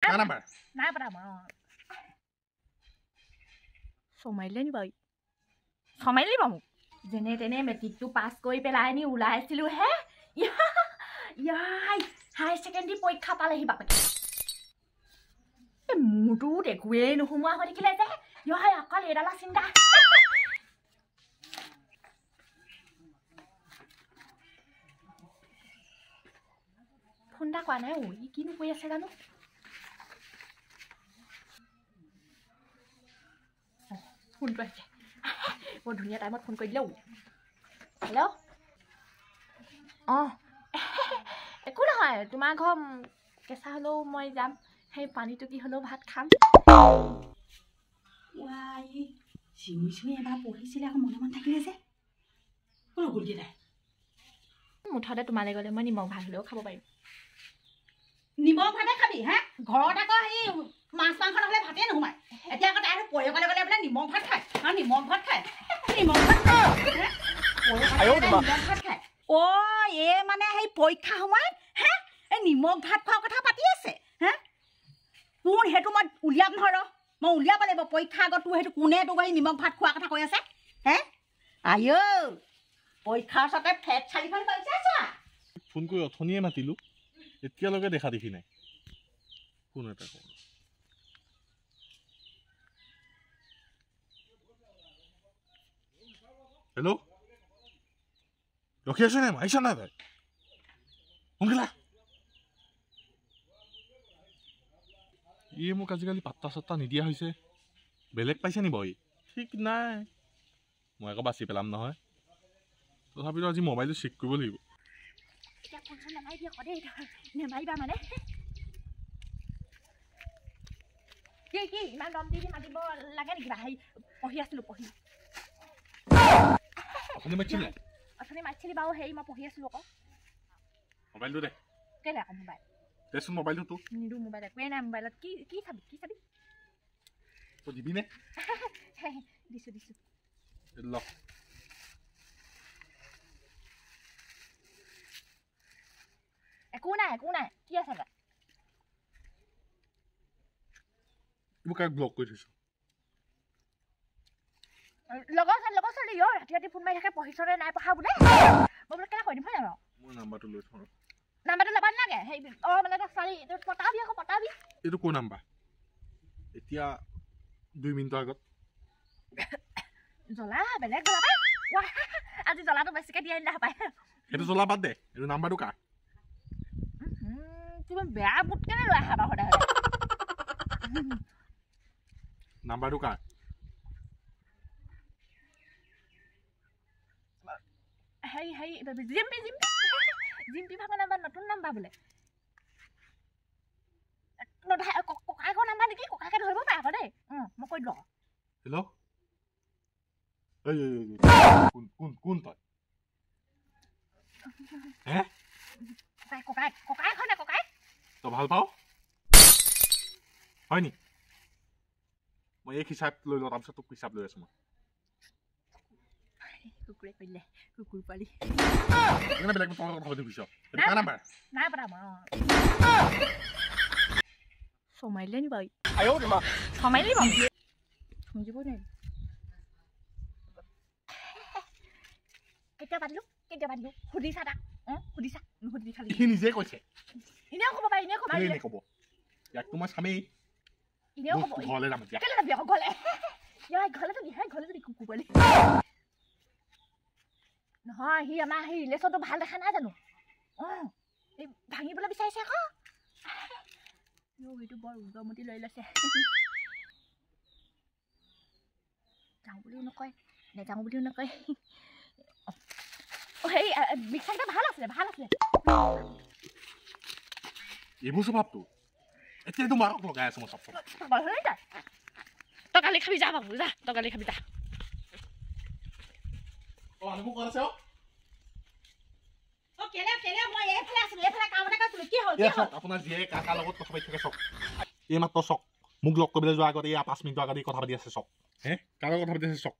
Cái number? Nai pada ma. Somaili ni bai. Somaili ba mu. Jene tene metric tu pass koi pelai ni ulai silu he. Yai, high secondary porikha palehi bapake. E mudu de kue no humwa hori kile je. Yai akal edala sinda. Phunda kwa nai oi kinu koi ase janu. Phone koi ase. Bo dhunia time phone koi dilo. Hello? Oh. একো নহয় তোমাৰ ঘৰ কেঁচা হলেও মই যাম সেই পানীটো কি হলেও ভাত খাম ৱাই চিমি এবাৰ পঢ়িছিলে আকৌ মনে মন থাকিলে যে কোন গলগে নাই মুঠতে তোমালে গলে মই নিমখ ভাত হলেও খাব পাৰিম নিমখ ভাতে খাবি হা ঘৰত আকৌ এই মাছ মাংস নহলে ভাতে নোমায় এতিয়া আকৌ তাই পঢ়ে গলে বোলে নিমখ ভাত খায় আৰু নিমখ ভাত খায় ও এ মানে সেই পৰীক্ষা সময়ত হে এই নিমখ ভাত খোৱাৰ কথা পাতি আছে হে কোন হেতু মই উলিয়াম নহয় মই উলিয়াব লাগিব পৰীক্ষা আগত তোৰ হেতু কোনে তোক এই নিমখ ভাত খোৱাৰ কথা কৈ আছে হে আয়ো পৰীক্ষাৰ সাথে ফেট চালিখন পাইছে চা ফোন কৰি অথনিয়ে মাতিলো এতিয়ালৈকে দেখা দেখি নাই কোন এটা কোন হেল্ল' ৰখি আছো নে আহিছ নাই তই সোনকালে ই মোক আজিকালি পাত্তা চাত্তা নিদিয়া হৈছে বেলেগ পাইছে নি বই ঠিক নাই মই আকৌ বাচি পেলাম নহয় তথাপিতো আজি মোবাইলটো চেক কৰিব লাগিব এতিয়া ফোনখন নামাৰিবি আকৌ দেই নেমাৰিবা মানে কি ইমান দম দি মাতিব লাগে নেকি ভাই পঢ়ি আছিলো পঢ়ি আপুনি মাতিছিলে অথনি মাতিছিলি বাৰু হেৰি মই পঢ়ি আছিলো আকৌ মোবাইলটো দে কেলে আকৌ মোবাইল দেচোন মোবাইলটো তো নিদো মোবাইল একোৱে নাই মোবাইলত কি চাবি তই দিবি নে দিছো ল একো নাই কি আছে তাত মোক কাক ব্লক কৰি থৈছ লগৰ ছোৱালী ৰাতি ফোন মাৰি থাকে পঢ়িছনে নাই পঢ়া বোলে মই বোলে কেনে কৈ দিম হয় জানো মোৰ নাম্বাৰটো লৈ থওঁ নাম্বাৰটো ল'ব নালাগে সেই মানে ছোৱালী পটাবি এইটো কোন নাম্বাৰ এতিয়া 2 মিনিটৰ আগত জ্বলা বেলেগ জ্বলা আজি জ্বলাটো বেছিকে দিয়া নিলা পায় সেইটো জ্বলা বাদ দে এইটো নাম্বাৰটো কাৰ তুমি বেয়া বুট কেনে লৈ আহা বাৰু সদায় নাম্বাৰটো কাৰ হেই জিম্পি ভাগৰ নাম্বাৰ নতুন নাম্বাৰ বোলে ককাইকৰ নাম্বাৰ নেকি ককাইকে ধৰিব পাৰে আকৌ দেই মই কৈ দিলোঁ হেল্ল' কোন তই হে ককাই তই ভাল পাওঁ হয় নি মই এক হিচাপ লৈ লওঁ তাৰপিছত তোক হিচাপ লৈ আছো মই কুকুৰে কৰিলে কুকুৰ পালি বেলেগ কথা পাতি পিছ কাৰ নাম্বাৰ নাই পতা মই সোমাইলে নি বাই সোমাইলি বাই শুনিব নাই কেতিয়া পাতিলো সুধিছা তাক সুধিছা নুসুধি খালি সি নিজে কৈছে এনেও ক'ব পাৰি এনেও ক'ব ইয়াক তো মই চামেই এনেও ক'ব ঘৰলৈ যাম এতিয়া কেলে যাবি আকৌ ঘৰলৈ ঘৰলৈ যাবি কুকুৰ পালি নহয় সি আমাৰ সেই ৰিলেশ্যনটো ভাল দেখা নাই জানো এই ভাঙিবলৈ বিচাৰিছে আকৌ এইটো বৰ উগ্ৰমতি লৈ লৈছে যাওঁ বুলিও নকয় নেযাওঁ বুলিও নকয় সেই মিক্সাৰটা ভাল আছিলে এইবোৰ স্বভাৱটো এতিয়া তোমাক লগাই আছো মই চব তই কালি খাবি যা বাবু যা তই কালি খাবি যা মোক কোৱা আছে আপোনাৰ জীয়ে কাকাৰ লগত কথা পাতি থাকে চক এই মাত্ৰ চক মোক লগ কৰিবলৈ যোৱাৰ আগত এই 5 মিনিটৰ আগত কথা পাতি আছে চক কাৰ কথা পাতি আছে চক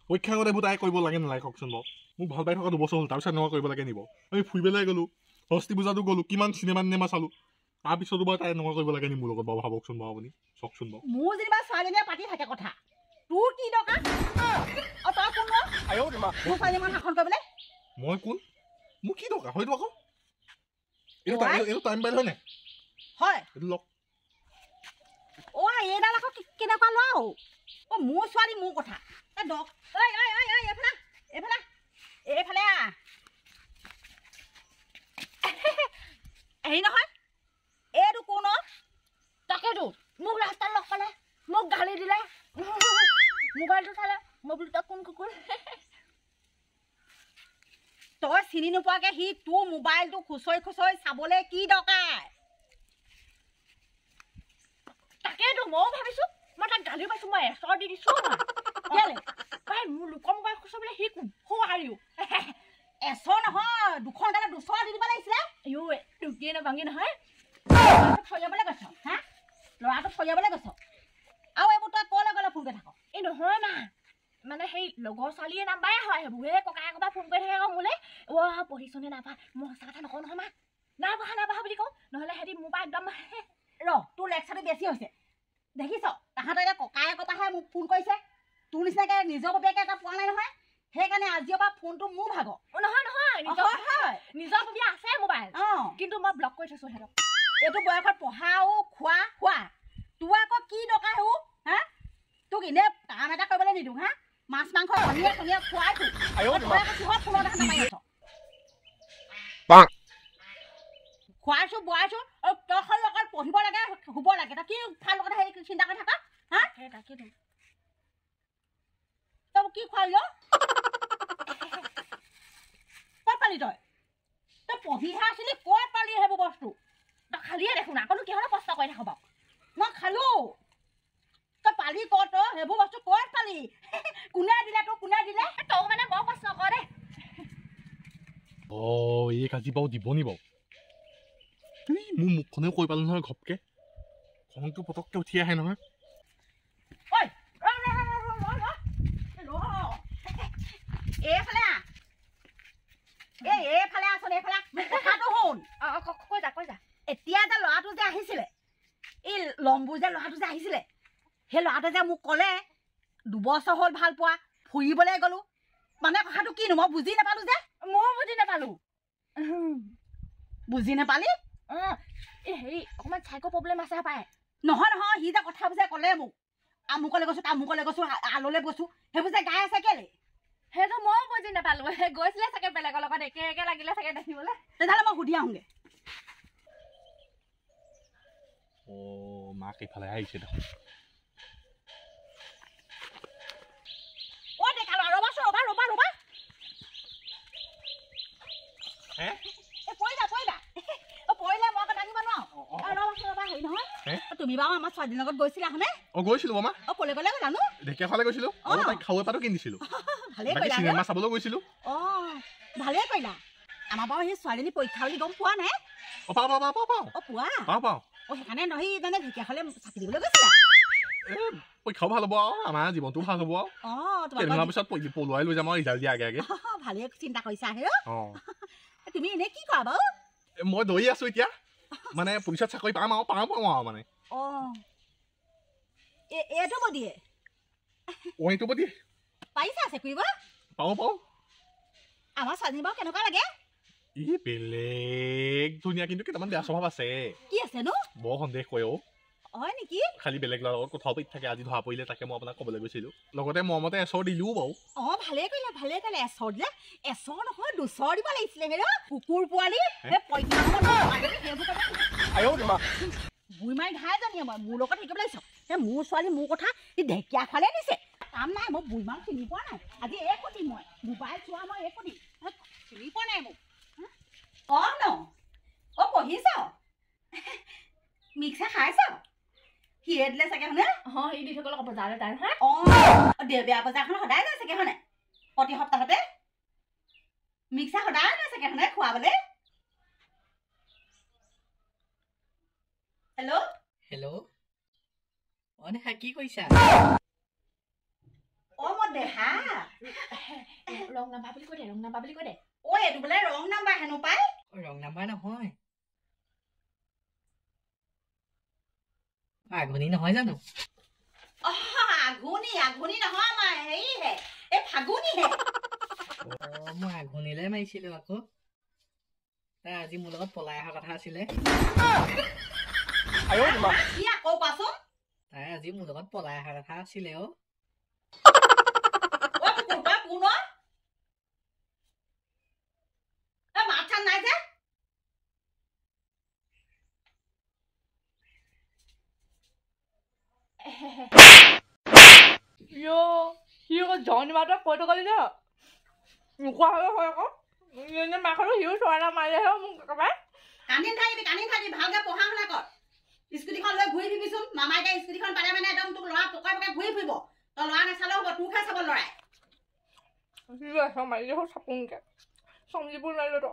পৰীক্ষা আগত এইবোৰ তাই কৰিব লাগে নালাগে কওকচোন বাৰু মোক ভাল পাই থকা 2 বছৰ হ'ল তাৰপিছত এনেকুৱা কৰিব লাগে নিব আমি ফুৰিবলৈ গ'লো ষষ্ঠী পূজাতো গ'লো কিমান চিনেমা চালো তাৰপিছতো বাৰু তাই এনেকুৱা কৰিব লাগে নি মোৰ লগত বাৰু ভাবকচোন বাৰু আপুনি চাওকচোন বাৰু মোৰ যেনিবা ছোৱালীজনীয়ে পাতি থাকে কথা তোৰ কি দৰকাৰ তই কোন মোৰ ছোৱালী মই শাসন কৰিবলৈ মই কোন মোৰ কি দৰকাৰ হয়তো আকৌ এইটো টাইম পাই হয় নাই হয় এইটো লওক এইডাল আকৌ কেনেকুৱা লোৱা মোৰ ছোৱালী মোৰ কথা দক এইফালে হেৰি নহয় এইটো কোন তাকেতো মোক ৰাস্তাত লগ পালে মোক গালি দিলে মোবাইলটো চালে মই বোলো তই কোন কুকুৰ তই চিনি নোপোৱাকে সি তোৰ মোবাইলটো খুচৰি খুচৰি চাবলৈ কি দৰকাৰ তাকেতো ময়ো ভাবিছো মই তাক গালি পাইছো মই এচৰ দি দিছো কেলে পাই মোৰ লোকৰ মোবাইল খুচৰিবলৈ সি কোন সহাৰিও এচৰ নহয় দুখন গালে দুচৰ দি দিব লাগিছিলে টুকিয়ে নাভাঙি নহয় ল'ৰাটোক থৈ যাবলৈ গৈছ হা ল'ৰাটোক থৈ যাবলৈ গৈছ আৰু এইবোৰ তই কলৈ গ'লে ফোন কৰি থাক এই নহয় মা মানে সেই লগৰ ছোৱালীয়ে নাম্বাৰে হয় সেইবোৰ সেই ককায়েকৰ পৰা ফোন কৰি থাকে আকৌ মোলৈ পঢ়িছনে নাপা মই সঁচা কথা নকওঁ নহয় মা নাপঢ়া বুলি কওঁ নহ'লে সিহঁতি মোৰ পৰা একদম তোৰ লেকচাৰটো বেছি হৈছে দেখিছ তাহাঁতৰ এতিয়া ককায়েকৰ পৰাহে মোক ফোন কৰিছে তোৰ নিচিনাকে নিজৰ বাবেকে এটা পোৱা নাই নহয় সেইকাৰণে আজিৰ পৰা ফোনটো মোৰ ভাগৰ নহয় নিজৰ ববীয়া আছে মোবাইল কিন্তু মই ব্লক কৰি থৈছো সিহঁতক এইটো বয়সত পঢ়াও খোৱা তোৰ আকৌ কি দৰকাৰ হা তোক এনে কাম এটা কৰিবলৈ নিদিওঁ হা মাছ মাংস ধনিয়া খুৱাইছো কিহত ফোনৰ দেখা নাপাই আছ খুৱাইছো বোৱাইছো তই খালি অকল পঢ়িব লাগে শুব লাগে তই কি ভাল লগত হেৰি চিন্তা কৰি থাকা হা তাকেতো তই কি খুৱাই ক'ত পালি তই পঢ়িহে আছিলি ক'ত পালি সেইবোৰ বস্তু তই খালিয়ে দেখোন আকৌনো কিহৰ প্ৰশ্ন কৰি থাক বাৰু মই খালো তই পালি ক'ত সেইবোৰ বস্তু ক'ত পালি কোনে দিলে তোক কোনে দিলে তই মানে বৰ প্ৰশ্ন কৰ দে এই কাজি বাৰু দিব নি বাৰু মোৰ মুখখনেও কৈ পালো নহয় ঘপকে খংটো পটককে উঠি আহে নহয় এইফালে আছোন এইফালে কথাটো শুন কৈ যা এতিয়া যে ল'ৰাটো যে আহিছিলে এই লম্বু যে ল'ৰাটো যে আহিছিলে সেই ল'ৰাটোৱে যে মোক ক'লে 2 বছৰ হ'ল ভাল পোৱা ফুৰিবলৈ গ'লো মানে কথাটো কিনো মই বুজি নাপালো যে ময়ো বুজি নাপালো বুজি নাপালি এই হেৰি অকণমান চাইকো প্ৰব্লেম আছে পায় নহয় সি যে কথাবোৰ যে ক'লে মোক আমুকলৈ গৈছো তামুকলৈ গৈছো আললৈ গৈছো সেইবোৰ যে গাই আছে কেলে সেইটো ময়ো বুজি নাপালো গৈছিলে চাগে বেলেগৰ লগত একে লাগিলে চাগে দেখিবলৈ তেতিয়াহ'লে মই সুধি আহোঁগে মাক এইফালে আহিছে দেখোন ডেকা ল'ৰা ৰ'বাচোন ৰ'বা পৰিলে মই আকৌ দাঙিব নোৱাৰো ৰ'বা হেৰি নহয় তুমি বাৰু আমাৰ ছোৱালীৰ লগত গৈছিলা হয়নে গৈছিলো মামা ক'লে গ'লানো ঢেকীয়াখোৱালে গৈছিলো তাইক খাৱৈ পাতো কিনিছিলো ভালেই কৰিলা চিনেমা চাবলৈ গৈছিলো ভালেই কৰিলা আমাৰ বাৰু সেই ছোৱালীজনী পৰীক্ষা বুলি গম পোৱা নাই পাওঁ সেইকাৰণে নহয় মানে ঢেকীয়াখোৱালে চাকি দিবলৈ গৈছিলা পৰীক্ষাও ভাল হ'ব আৰু আমাৰ জীৱনটো ভাল হ'ব আৰু পিছত পলুৱাই লৈ যাম আৰু ৰিজাল্ট দিয়া আগে ভালেই চিন্তা কৰিছা তুমি এনেই কি কৰা বাৰু মই দৌৰি আছো এতিয়া মানে পুলিচত চাকৰি পাম আৰু মানে এইটো বদিয়ে এইটো বদিয়ে পাৰিছা আছে কৰিব পাওঁ আমাৰ ছোৱালী বাৰু কেনেকুৱা লাগে বেলেগ ধুনীয়া কিন্তু কেইটামান বেয়া স্বভাৱ আছে কি আছে নো বৰ সন্দেহ কৰে হয় নেকি খালি বেলেগ ল'ৰাৰ লগত কথাও পাতি থাকে আজি ধৰা পৰিলে তাকে মই আপোনাক ক'বলৈ গৈছিলো লগতে মৰমতে এচৰ দিলোও বাৰু ভালেই কৰিলা এচৰ দিলে এচৰ নহয় 2 চৰ দিব লাগিছিলে কুকুৰ পোৱালি বুঢ়ীমাৰী ঘাই জানি মই মোৰ লগত শিকিব লাগিছ মোৰ ছোৱালী মোৰ কথা সি ঢেকীয়া খালে দিছে কাম নাই মই বুঢ়ীমাক চিনি পোৱা নাই আজি একোটি মই মোবাইল চোৱা মই একোটি চিনি পোৱা নাই মোক পঢ়িছ মিক্সা খাইছ সিয়ে দিলে চাগে হয়নে সি দি থৈ গ'ল বজাৰলৈ তাই নহয় দেওবাৰ বজাৰখন সদায় যায় চাগে হয়নে প্ৰতি সপ্তাহতে মিক্সা সদায় যায় চাগে হয়নে খুৱাবলৈ হেল্ল' নেহা কি কৈছা মই দেহা ৰং নাম্বাৰ বুলি কৈ দে এইটো বোলে ৰং নাম্বাৰ হেনো পাই ৰং নাম্বাৰ নহয় আঘোণী নহয় জানো আঘোণী আঘোণী নহয় মই হেৰিহে এই ফাগুনীহে মই আঘোণীলে মাৰিছিলো আকৌ তাই আজি মোৰ লগত পলাই অহা কথা আছিলে কি আকৌ কোৱাচোন তাই আজি মোৰ লগত পলাই অহা কথা আছিলে মাত চাত নাই যে সি আকৌ জনি মাতক কৈ থকালি ন নোকোৱা হ'লে হয় আকৌ মাকৰো সিও চোৱানা মাৰিলেহে মোক একেবাৰে কান্দিন থাকিবি ভালকে পঢ়া শুনা কৰ স্কুটিখন লৈ ঘূৰি ফুৰিবিচোন মামাইকে স্কুটিখন পাৰে মানে একদম তোক ল'ৰা পকাই পকাই ঘূৰি ফুৰিব তই ল'ৰা নাচালেও হ'ব তোকহে চাব ল'ৰাই মাৰিলে হ'ল চাপোংকে চমজিব নোৱাৰিলো তো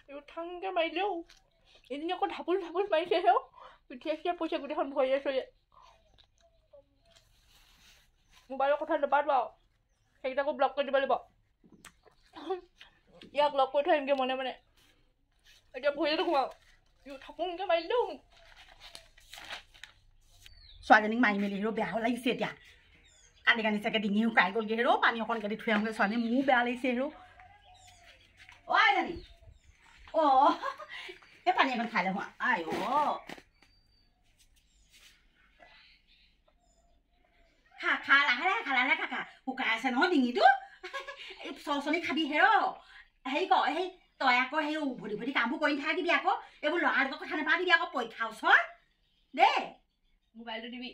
এইবোৰ ঠাংকে মাৰিলেও এদিন আকৌ ঢাপুল মাৰিছেহেও পিঠিয়ে চিঠিয়ে পইচা গোটেইখন ভৰিয়ে চৰিয়ে মোবাইলৰ কথা নাপাতো আৰু সেইকেইটাকো ব্লক কৰি দিব লাগিব ইয়াক লগ কৰি থৈ আহিমগে মনে মনে এতিয়া ভৰিয়ে দেখোঁ আৰু ঠাপুংকে মাৰিলেও ছোৱালীজনীক মাৰি মেলি হেৰৌ বেয়াও লাগিছে এতিয়া কান্দি কান্দি চাগে ডিঙি শুকাই গ'লগৈ হেৰৌ পানী অকণকে দি থৈ আহোঁগৈ ছোৱালী মোৰো বেয়া লাগিছে হেৰৌ অ' আইজনী অ' এই পানী এখন খাই লওঁ আই খা লাহে লাহে খা শুকাই আছে নহয় ডিঙিটো চৰচনি খাবি হেৰৌ হেৰি ক সেই তই আকৌ সেই উভতি কামবোৰ কৰি নাথাকিবি আকৌ এইবোৰ ল'ৰা লগত কথা নাপাতিবি আকৌ পৰীক্ষা ওচৰত দেই মোবাইলটো দিবি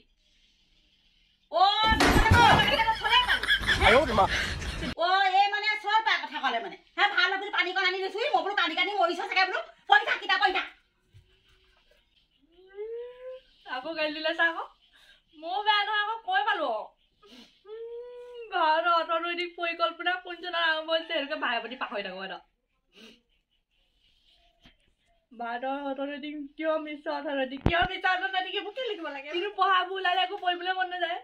এই মানে চব পাই কথা ক'লে মানে হে ভাল বোলো পানীকণ আনি দিছো মই বোলো কান্দি কান্দি মৰিছ চাগে বোলো পঢ়ি থাক কিতাপ পঢ়ি থাক আকৌ গালি দিলে চা আকৌ ময়ো বেয়া নহয় আকৌ কৈ পালো ঘৰৰ অৰ্থনৈতিক পৰিকল্পনা কোনজনৰ আৰম্ভ হৈছে সেইটোকে ভাই প্ৰতি পাহৰি থাকো এটা ভাৰতৰ অৰ্থনৈতিক কিয় মিছা অৰ্থনৈতিক এইবোৰ কি লিখিব লাগে কিন্তু পঢ়াবোৰ ওলালে একো পঢ়িবলৈ মন নাযায়